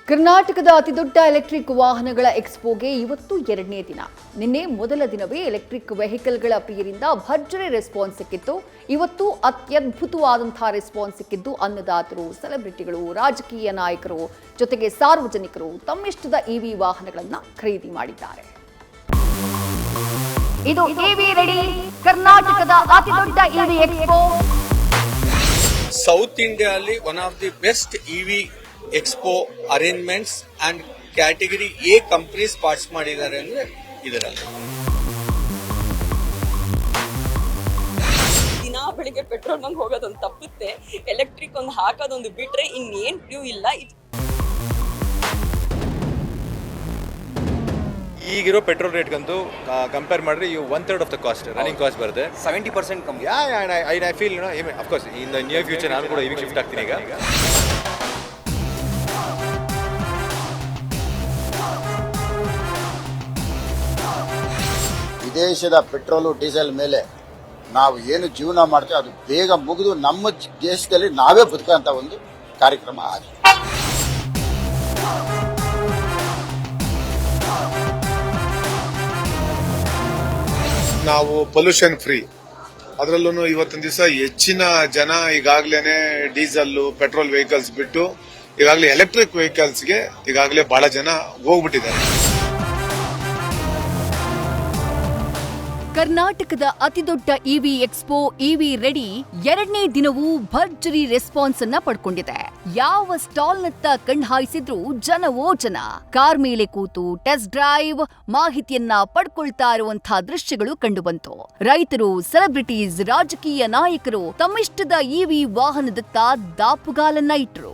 ಕರ್ನಾಟಕದ ಅತಿದೊಡ್ಡ ಎಲೆಕ್ಟ್ರಿಕ್ ವಾಹನಗಳ ಎಕ್ಸ್ಪೋಗೆ ಇವತ್ತು ಎರಡನೇ ದಿನ. ನಿನ್ನೆ ಮೊದಲ ದಿನವೇ ಎಲೆಕ್ಟ್ರಿಕ್ ವೆಹಿಕಲ್ಗಳ ಪ್ರಿಯರಿಂದ ಭರ್ಜರಿ ರೆಸ್ಪಾನ್ಸ್ ಸಿಕ್ಕಿತ್ತು. ಇವತ್ತು ಅತ್ಯದ್ಭುತವಾದಂತಹ ರೆಸ್ಪಾನ್ಸ್ ಸಿಕ್ಕಿದ್ದು ಅನ್ನದಾತರು, ಸೆಲೆಬ್ರಿಟಿಗಳು, ರಾಜಕೀಯ ನಾಯಕರು ಜೊತೆಗೆ ಸಾರ್ವಜನಿಕರು ತಮ್ಮಿಷ್ಟದ ಇವಿ ವಾಹನಗಳನ್ನು ಖರೀದಿ ಮಾಡಿದ್ದಾರೆ. ಇದು ಇವಿ ರೆಡಿ ಕರ್ನಾಟಕದ ಅತಿದೊಡ್ಡ ಇವಿ ಎಕ್ಸ್ಪೋ. ಸೌತ್ ಇಂಡಿಯಾದಲ್ಲಿ one of the best EV expo arrangements and category A companies parts ಮಾಡಿದ್ದಾರೆ ಅಂದ್ರೆ ಇದರಲ್ಲಿ. ದಿನ ಬೆಳಿಗ್ಗೆ ಪೆಟ್ರೋಲ್ ಬಂಕ್ ಹೋಗೋದೊಂದು ತಪ್ಪುತ್ತೆ, ಎಲೆಕ್ಟ್ರಿಕ್ ಒಂದು ಹಾಕೋದೊಂದು ಬಿಟ್ರೆ ಇನ್ನೇನ್ ಕ್ಯೂ ಇಲ್ಲ. ಈಗಿರೋ ಪೆಟ್ರೋಲ್ ರೇಟ್ಗಂತೂ ಕಂಪೇರ್ ಮಾಡಿದ್ರೆ ಇವು 1/3 of the cost running cost ಬರುತ್ತೆ. 70% ಕಮ್ಮಿ. I feel of course in the near future ನಾನು ಕೂಡ ಇವಿಗೆ ಶಿಫ್ಟ್ ಆಗ್ತೀನಿ ಈಗ. ವಿದೇಶದ ಪೆಟ್ರೋಲು ಡೀಸೆಲ್ ಮೇಲೆ ನಾವು ಏನು ಜೀವನ ಮಾಡ್ತೇವೆ ಅದು ಬೇಗ ಮುಗಿದು ನಮ್ಮ ದೇಶದಲ್ಲಿ ನಾವೇ ಬದುಕಂತ ಒಂದು ಕಾರ್ಯಕ್ರಮ ಆಗಿದೆ. ನಾವು ಪೊಲ್ಯೂಷನ್ ಫ್ರೀ, ಅದರಲ್ಲೂ ಇವತ್ತಿನ ದಿವಸ ಹೆಚ್ಚಿನ ಜನ ಈಗಾಗಲೇ ಡೀಸೆಲ್ ಪೆಟ್ರೋಲ್ ವೆಹಿಕಲ್ಸ್ ಬಿಟ್ಟು ಈಗಾಗಲೇ ಎಲೆಕ್ಟ್ರಿಕ್ ವೆಹಿಕಲ್ಸ್ಗೆ ಈಗಾಗಲೇ ಬಹಳ ಜನ ಹೋಗ್ಬಿಟ್ಟಿದ್ದಾರೆ. ಕರ್ನಾಟಕದ ಅತಿದೊಡ್ಡ ಇವಿ ಎಕ್ಸ್ಪೋ ಇವಿ ರೆಡಿ ಎರಡನೇ ದಿನವೂ ಭರ್ಜರಿ ರೆಸ್ಪಾನ್ಸ್ ಅನ್ನ ಪಡ್ಕೊಂಡಿದೆ. ಯಾವ ಸ್ಟಾಲ್ನತ್ತ ಕಣ್ಹಾಯಿಸಿದ್ರೂ ಜನವೋ ಜನ. ಕಾರ್ ಮೇಲೆ ಕೂತು ಟೆಸ್ಟ್ ಡ್ರೈವ್ ಮಾಹಿತಿಯನ್ನ ಪಡ್ಕೊಳ್ತಾ ಇರುವಂತಹ ದೃಶ್ಯಗಳು ಕಂಡುಬಂತು. ರೈತರು, ಸೆಲೆಬ್ರಿಟೀಸ್, ರಾಜಕೀಯ ನಾಯಕರು ತಮ್ಮಿಷ್ಟದ ಇವಿ ವಾಹನದತ್ತ ದಾಪುಗಾಲನ್ನ ಇಟ್ರು.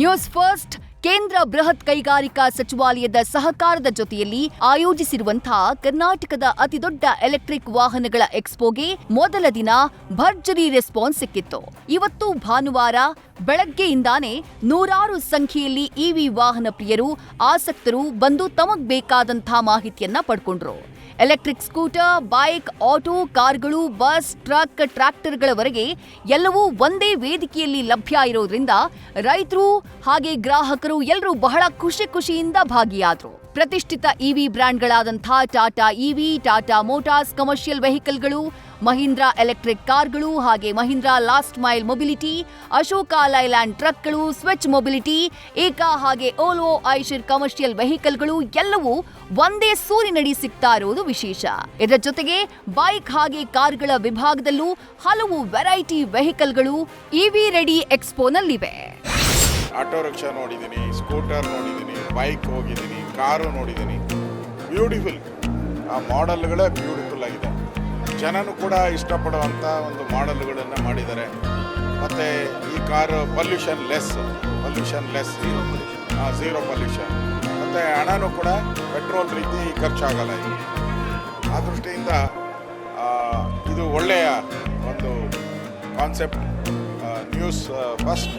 ನ್ಯೂಸ್ ಫಸ್ಟ್ ಕೇಂದ್ರ ಬೃಹತ್ ಕೈಗಾರಿಕಾ ಸಚಿವಾಲಯದ ಸಹಕಾರದ ಜೊತೆಯಲ್ಲಿ ಆಯೋಜಿಸಿರುವಂತಹ ಕರ್ನಾಟಕದ ಅತಿದೊಡ್ಡ ಎಲೆಕ್ಟ್ರಿಕ್ ವಾಹನಗಳ ಎಕ್ಸ್ಪೋಗೆ ಮೊದಲ ದಿನ ಭರ್ಜರಿ ರೆಸ್ಪಾನ್ಸ್ ಸಿಕ್ಕಿತ್ತು. ಇವತ್ತು ಭಾನುವಾರ ಬೆಳಗ್ಗೆಯಿಂದಾನೇ ನೂರಾರು ಸಂಖ್ಯೆಯಲ್ಲಿ ಇವಿ ವಾಹನ ಪ್ರಿಯರು, ಆಸಕ್ತರು ಬಂದು ತಮಗ್ ಬೇಕಾದಂತಹ ಮಾಹಿತಿಯನ್ನ ಪಡ್ಕೊಂಡ್ರು. ಎಲೆಕ್ಟ್ರಿಕ್ ಸ್ಕೂಟರ್, ಬೈಕ್, ಆಟೋ, ಕಾರ್ಗಳು, ಬಸ್, ಟ್ರಕ್, ಟ್ರ್ಯಾಕ್ಟರ್ಗಳವರೆಗೆ ಎಲ್ಲವೂ ಒಂದೇ ವೇದಿಕೆಯಲ್ಲಿ ಲಭ್ಯ ಇರೋದ್ರಿಂದ ರೈತರು ಹಾಗೆ ಗ್ರಾಹಕರು ಎಲ್ಲರೂ ಬಹಳ ಖುಷಿಯಿಂದ ಭಾಗಿಯಾದರು. ಪ್ರತಿಷ್ಠಿತ ಇವಿ ಬ್ರ್ಯಾಂಡ್ಗಳಾದಂಥ Tata EV, Tata Motors commercial ವೆಹಿಕಲ್ಗಳು, ಮಹೀಂದ್ರಾ ಎಲೆಕ್ಟ್ರಿಕ್ ಕಾರ್ಗಳು ಹಾಗೆ Mahindra last mile mobility, Ashok Leyland ಟ್ರಕ್ಗಳು, ಸ್ವಿಚ್ ಮೊಬಿಲಿಟಿ, ಏಕಾ ಹಾಗೆ ಓಲೋ ಐಶರ್ ಕಮರ್ಷಿಯಲ್ ವೆಹಿಕಲ್ಗಳು ಎಲ್ಲವೂ ಒಂದೇ ಸೂರಿನಡಿ ಸಿಗ್ತಾ ಇರೋದು ವಿಶೇಷ. ಇದರ ಜೊತೆಗೆ ಬೈಕ್ ಹಾಗೆ ಕಾರ್ಗಳ ವಿಭಾಗದಲ್ಲೂ ಹಲವು ವೆರೈಟಿ ವೆಹಿಕಲ್ಗಳು ಇವಿ ರೆಡಿ ಎಕ್ಸ್ಪೋನಲ್ಲಿವೆ. ಆಟೋ ರಿಕ್ಷಾ ನೋಡಿದ್ದೀನಿ, ಸ್ಕೂಟರ್ ನೋಡಿದ್ದೀನಿ, ಬೈಕ್ ಹೋಗಿದ್ದೀನಿ, ಕಾರು ನೋಡಿದ್ದೀನಿ. ಬ್ಯೂಟಿಫುಲ್, ಆ ಮಾಡೆಲ್ಗಳೇ ಬ್ಯೂಟಿಫುಲ್ ಆಗಿದೆ. ಜನನು ಕೂಡ ಇಷ್ಟಪಡುವಂಥ ಒಂದು ಮಾಡೆಲ್ಗಳನ್ನು ಮಾಡಿದ್ದಾರೆ. ಮತ್ತು ಈ car pollution less, zero pollution, ಮತ್ತು ಹಣನೂ ಕೂಡ ಪೆಟ್ರೋಲ್ ರೀತಿ ಖರ್ಚಾಗಲ್ಲ. ಇದು ಆ ದೃಷ್ಟಿಯಿಂದ ಇದು ಒಳ್ಳೆಯ ಒಂದು ಕಾನ್ಸೆಪ್ಟ್. ನ್ಯೂಸ್ ಫಸ್ಟ್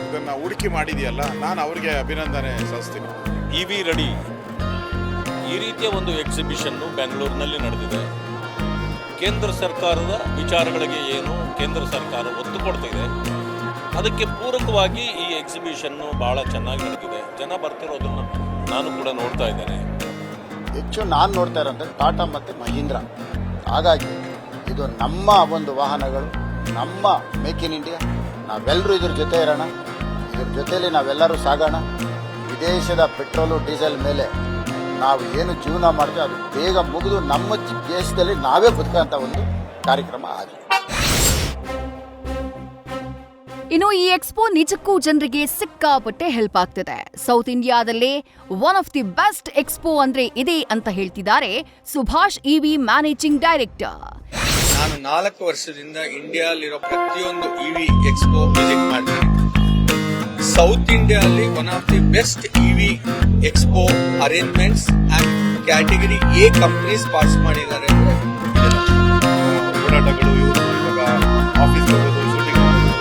ಇದನ್ನು ಹುಡುಕಿ ಮಾಡಿದೆಯಲ್ಲ, ನಾನು ಅವರಿಗೆ ಅಭಿನಂದನೆ ಸಲ್ಲಿಸ್ತೀನಿ. ಇವಿ ರೆಡಿ ಈ ರೀತಿಯ ಒಂದು ಎಕ್ಸಿಬಿಷನ್ನು ಬೆಂಗಳೂರಿನಲ್ಲಿ ನಡೆದಿದೆ. ಕೇಂದ್ರ ಸರ್ಕಾರದ ವಿಚಾರಗಳಿಗೆ ಏನು ಕೇಂದ್ರ ಸರ್ಕಾರ ಒತ್ತು ಕೊಡ್ತಿದೆ, ಅದಕ್ಕೆ ಪೂರಕವಾಗಿ ಈ ಎಕ್ಸಿಬಿಷನ್ನು ಭಾಳ ಚೆನ್ನಾಗಿ ನಡೆದಿದೆ. ಜನ ಬರ್ತಿರೋದನ್ನು ನಾನು ಕೂಡ ನೋಡ್ತಾ ಇದ್ದೇನೆ. ಹೆಚ್ಚು ನಾನು ನೋಡ್ತಾ ಇರೋಂಥ ಟಾಟಾ ಮತ್ತು ಮಹೀಂದ್ರಾ. ಹಾಗಾಗಿ ಇದು ನಮ್ಮ ಒಂದು ವಾಹನಗಳು, ನಮ್ಮ ಮೇಕ್ ಇನ್ ಇಂಡಿಯಾ. ನಾವೆಲ್ಲರೂ ಇದ್ರ ಜೊತೆ ಇರೋಣ, ಇದ್ರ ಜೊತೆಯಲ್ಲಿ ನಾವೆಲ್ಲರೂ ಸಾಗೋಣ. ವಿದೇಶದ ಪೆಟ್ರೋಲು ಡೀಸೆಲ್ ಮೇಲೆ ನಾವು ಏನು ಜೀವನ ಮಾಡ್ತೇವೆ ಅದು ಬೇಗ ಮುಗಿದು ನಮ್ಮ ದೇಶದಲ್ಲಿ ನಾವೇ ಬದುಕಂತ ಒಂದು ಕಾರ್ಯಕ್ರಮ ಆಗಿದೆ. ಇನ್ನು ಈ ಎಕ್ಸ್ಪೋ ನಿಜಕ್ಕೂ ಜನರಿಗೆ ಸಿಕ್ಕಾಪಟ್ಟೆ ಹೆಲ್ಪ್ ಆಗ್ತಿದೆ. ಸೌತ್ ಇಂಡಿಯಾದಲ್ಲೇ one of the best expo ಅಂದ್ರೆ ಇದೆ ಅಂತ ಹೇಳ್ತಿದ್ದಾರೆ ಸುಭಾಷ್ ಇವಿ ಮ್ಯಾನೇಜಿಂಗ್ ಡೈರೆಕ್ಟರ್. ನಾನು 4 ವರ್ಷದಿಂದ ಇಂಡಿಯಾದಲ್ಲಿರೋ ಪ್ರತಿಯೊಂದು ಇವಿ ಎಕ್ಸ್ಪೋ ವಿಸಿಟ್ ಮಾಡ್ತೀನಿ. ಸೌತ್ ಇಂಡಿಯಾದಲ್ಲಿ one of the best EV expo arrangements and category A companies parts ಮಾಡಿದ್ದಾರೆ ಅಂದ್ರೆ ಓಡಾಟಗಳು, ಇವಾಗ ಆಫೀಸ್ ಹೋಗೋದು, ಶೂಟಿಂಗ್ ಹೋಗೋದು,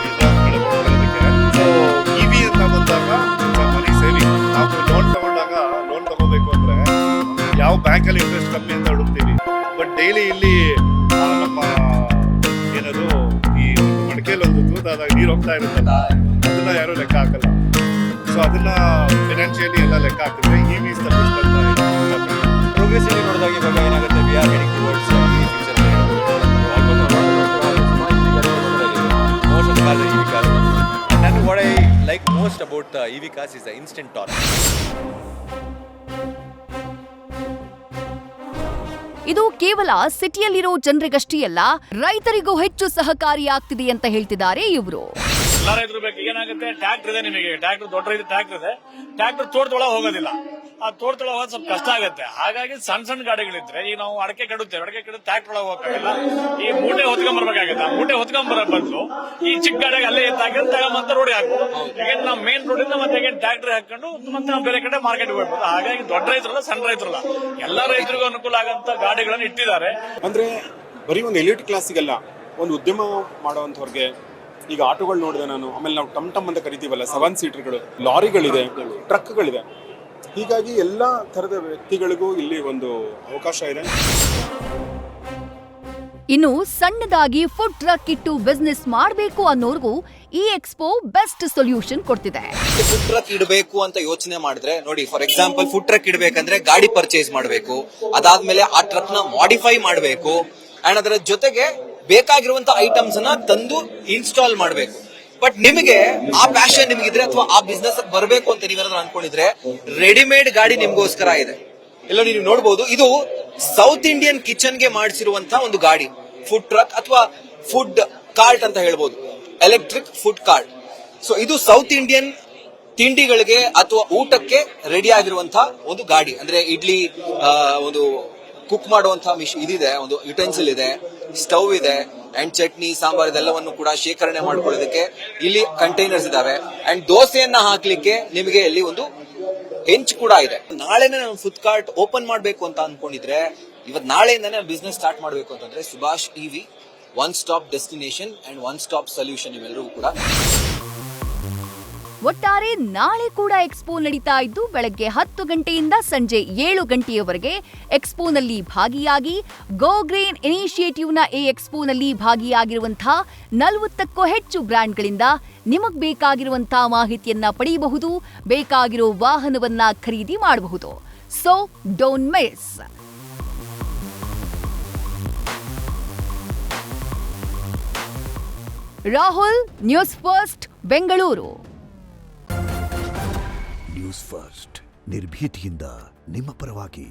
ಎಲ್ಲ ಬರೋದಕ್ಕೆ. ಸೊ ಇವಿ ಅಂತ ಬಂದಾಗ ಮನಿ ಸೇವಿಂಗ್. ನಾವು ಲೋನ್ ತಗೋಬೇಕು ಅಂದ್ರೆ ಯಾವ ಬ್ಯಾಂಕಲ್ಲಿ ಇಂಟ್ರೆಸ್ಟ್ ಕಮ್ಮಿ ಅಂತ ಹುಡುಕ್ತೀವಿ. ಬಟ್ ಡೈಲಿ ಇಲ್ಲಿ ನಮ್ಮ ಏನದು ಈ ಮಡಿಕೆಯಲ್ಲಿ ಒಂದು ತೂತಾದಾಗ ನೀರು ಹೋಗ್ತಾ ಇರುತ್ತಲ್ಲ, ಅದನ್ನ ಯಾರು ಲೆಕ್ಕ ಹಾಕಲ್ಲ. ಸೊ ಅದನ್ನ ಫೈನಾನ್ಷಿಯಲಿ ಎಲ್ಲ ಲೆಕ್ಕ ಹಾಕಿದ್ರೆ EV ಇಸ್ ದ ಬೆಸ್ಟ್ ಅಂತ ಪ್ರೋಗ್ರೆಸಿವ್ಲಿ ನೋಡಿದಾಗ ಇವಾಗ ಏನಾಗುತ್ತೆ, we are heading towards future. Most of cars EV cars. And what I like most about EV cars is the instant torque. ಇದು ಕೇವಲ ಸಿಟಿಯಲ್ಲಿರೋ ಜನರಿಗಷ್ಟೇ ಅಲ್ಲ, ರೈತರಿಗೂ ಹೆಚ್ಚು ಸಹಕಾರಿಯಾಗ್ತಿದೆ ಅಂತ ಹೇಳ್ತಿದ್ದಾರೆ ಇವರು. ಎಲ್ಲ ರೈತರು ಬೇಕು. ಏನಾಗುತ್ತೆ, ಟ್ರ್ಯಾಕ್ಟರ್ ಇದೆ ನಿಮಗೆ, ಟ್ರ್ಯಾಕ್ಟರ್ ದೊಡ್ಡ ರೈತ ಟ್ರ್ಯಾಕ್ಟರ್ ಇದೆ, ಟ್ರ್ಯಾಕ್ಟರ್ ತೋಟದೊಳಗೆ ಹೋಗೋದಿಲ್ಲ. ಆ ತೋಟದೊಳಗೆ ಹೋಗೋದು ಸ್ವಲ್ಪ ಕಷ್ಟ ಆಗುತ್ತೆ. ಹಾಗಾಗಿ ಸಣ್ಣ ಗಾಡಿಗಳಿದ್ರೆ, ಈಗ ನಾವು ಅಡಕೆ ಕೆಡುತ್ತೇವೆ, ಅಡಕೆ ಕೆಡು ಟ್ರ್ಯಾಕ್ಟರ್ ಒಳಗೆ ಹೋಗಕ್ಕಾಗಲ್ಲ, ಈ ಮೂಟೆ ಹೊತ್ಕೊಂಡ್ಬರ್ಬೇಕಾಗುತ್ತೆ. ಆ ಮೂಟೆ ಹೊತ್ಕೊಂಡ್ಬರೋ ಬದಲು ಈ ಚಿಕ್ಕ ಗಾಡಿಗೆ ಅಲ್ಲೇ ಎತ್ತಾಕಿದ್ರೆ ತಗೊಂಬಂತ ರೋಡಿಗೆ ಹಾಕ್ಬೋದು. ಈಗ ನಾವು ಮೇನ್ ರೋಡಿಂದ ಮತ್ತೆ ಟ್ರ್ಯಾಕ್ಟರ್ ಹಾಕೊಂಡು ಮತ್ತೆ ನಾವು ಬೇರೆ ಕಡೆ ಮಾರ್ಕೆಟ್ಗೆ ಹೋಗ್ಬೋದು. ಹಾಗಾಗಿ ದೊಡ್ಡ ರೈತರಲ್ಲ, ಸಣ್ಣ ರೈತರಲ್ಲ, ಎಲ್ಲ ರೈತರಿಗೂ ಅನುಕೂಲ ಆಗಂತ ಗಾಡಿಗಳನ್ನು ಇಟ್ಟಿದ್ದಾರೆ. ಅಂದ್ರೆ ಬರೀ ಒಂದು ಎಲಿಟ್ ಕ್ಲಾಸಿಗಲ್ಲ, ಒಂದು ಉದ್ಯಮ ಮಾಡೋವಂಥವ್ರಿಗೆ. ಈಗ ಆಟೋಗಳು ನೋಡಿದೆ ನಾನು, ಆಮೇಲೆ ನಾವು ಟಮ್ ಅಂತ ಕರಿತೀವಲ್ಲ, 7 ಸೀಟರ್ಗಳು, ಲಾರಿಗಳಿದೆ, ಟ್ರಕ್ಗಳಿದೆ. ಹೀಗಾಗಿ ಎಲ್ಲ ಥರದ ವ್ಯಕ್ತಿಗಳಿಗೂ ಇಲ್ಲಿ ಒಂದು ಅವಕಾಶ ಇದೆ. ಇನ್ನು ಸಣ್ಣದಾಗಿ ಫುಡ್ ಟ್ರಕ್ ಇಟ್ಟು ಬಿಸ್ನೆಸ್ ಮಾಡಬೇಕು ಅನ್ನೋರ್ಗೂ ಈ ಎಕ್ಸ್ಪೋ ಬೆಸ್ಟ್ ಸೊಲ್ಯೂಷನ್ ಕೊಡ್ತಿದೆ. ಫುಡ್ ಟ್ರಕ್ ಇಡಬೇಕು ಅಂತ ಯೋಚನೆ ಮಾಡಿದ್ರೆ ನೋಡಿ, ಫಾರ್ ಎಕ್ಸಾಂಪಲ್ ಫುಡ್ ಟ್ರಕ್ ಇಡಬೇಕಂದ್ರೆ ಗಾಡಿ ಪರ್ಚೇಸ್ ಮಾಡಬೇಕು, ಅದಾದ್ಮೇಲೆ ಆ ಟ್ರಕ್ ನ ಮಾಡಿಫೈ ಮಾಡಬೇಕು, ಅಂಡ್ ಅದರ ಜೊತೆಗೆ ಬೇಕಾಗಿರುವಂತ ಐಟಮ್ಸ್ ಅನ್ನ ತಂದು ಇನ್ಸ್ಟಾಲ್ ಮಾಡಬೇಕು. ಬಟ್ ನಿಮಗೆ ಆ ಪ್ಯಾಷನ್ ನಿಮಗಿದ್ರೆ ಅಥವಾ ಆ ಬಿಸ್ನೆಸ್ ಬರಬೇಕು ಅಂತ ನೀವೇನಾದ್ರೂ ಅನ್ಕೊಂಡಿದ್ರೆ, ರೆಡಿಮೇಡ್ ಗಾಡಿ ನಿಮ್ಗೋಸ್ಕರ ಇದೆ. ಎಲ್ಲ ನೀವು ನೋಡಬಹುದು, ಇದು ಸೌತ್ ಇಂಡಿಯನ್ ಕಿಚನ್ ಗೆ ಮಾಡಿಸಿರುವಂತ ಒಂದು ಗಾಡಿ, ಫುಡ್ ಟ್ರಕ್ ಅಥವಾ ಫುಡ್ ಕಾರ್ಟ್ ಅಂತ ಹೇಳ್ಬೋದು, ಎಲೆಕ್ಟ್ರಿಕ್ ಫುಡ್ ಕಾರ್ಟ್. ಸೊ ಇದು ಸೌತ್ ಇಂಡಿಯನ್ ತಿಂಡಿಗಳಿಗೆ ಅಥವಾ ಊಟಕ್ಕೆ ರೆಡಿ ಆಗಿರುವಂತಹ ಒಂದು ಗಾಡಿ. ಅಂದ್ರೆ ಇಡ್ಲಿ, ಒಂದು ಕುಕ್ ಮಾಡುವಂತಹ ಇದಿದೆ, ಒಂದು ಯುಟೆನ್ಸಿಲ್ ಇದೆ, ಸ್ಟವ್ ಇದೆ, ಅಂಡ್ ಚಟ್ನಿ ಸಾಂಬಾರ್ ಇದೆಲ್ಲವನ್ನು ಕೂಡ ಶೇಖರಣೆ ಮಾಡ್ಕೊಳ್ಳೋದಕ್ಕೆ ಇಲ್ಲಿ ಕಂಟೈನರ್ಸ್ ಇದಾವೆ. ಅಂಡ್ ದೋಸೆಯನ್ನ ಹಾಕ್ಲಿಕ್ಕೆ ನಿಮಗೆ ಇಲ್ಲಿ ಒಂದು ಹೆಂಚ್ ಕೂಡ ಇದೆ. ನಾಳೆನೇ ನಾನು ಫುಡ್ ಕಾರ್ಟ್ ಓಪನ್ ಮಾಡಬೇಕು ಅಂತ ಅನ್ಕೊಂಡಿದ್ರೆ, ಇವತ್ತು ನಾಳೆಯಿಂದಾನೇ ಬಿಸ್ನೆಸ್ ಸ್ಟಾರ್ಟ್ ಮಾಡಬೇಕು ಅಂತಂದ್ರೆ, Subhash EV one stop destination and one stop solution ಇವೆಲ್ಲರೂ ಕೂಡ. ಒಟ್ಟಾರೆ ನಾಳೆ ಕೂಡ ಎಕ್ಸ್ಪೋ ನಡೀತಾ ಇದ್ದು, ಬೆಳಗ್ಗೆ 10 ಗಂಟೆಯಿಂದ ಸಂಜೆ 7 ಗಂಟೆಯವರೆಗೆ ಎಕ್ಸ್ಪೋನಲ್ಲಿ ಭಾಗಿಯಾಗಿ ಗೋ ಗ್ರೀನ್ ಇನಿಷಿಯೇಟಿವ್ನ ಈ ಎಕ್ಸ್ಪೋನಲ್ಲಿ ಭಾಗಿಯಾಗಿರುವಂತಹ 40ಕ್ಕೂ ಹೆಚ್ಚು ಬ್ರ್ಯಾಂಡ್ಗಳಿಂದ ನಿಮಗ್ ಬೇಕಾಗಿರುವಂತಹ ಮಾಹಿತಿಯನ್ನ ಪಡೆಯಬಹುದು, ಬೇಕಾಗಿರೋ ವಾಹನವನ್ನ ಖರೀದಿ ಮಾಡಬಹುದು. So don't miss. Rahul, news first, Bengaluru. News first ನಿರ್ಭೀತಿಯಿಂದ ನಿಮ್ಮ ಪರವಾಗಿ.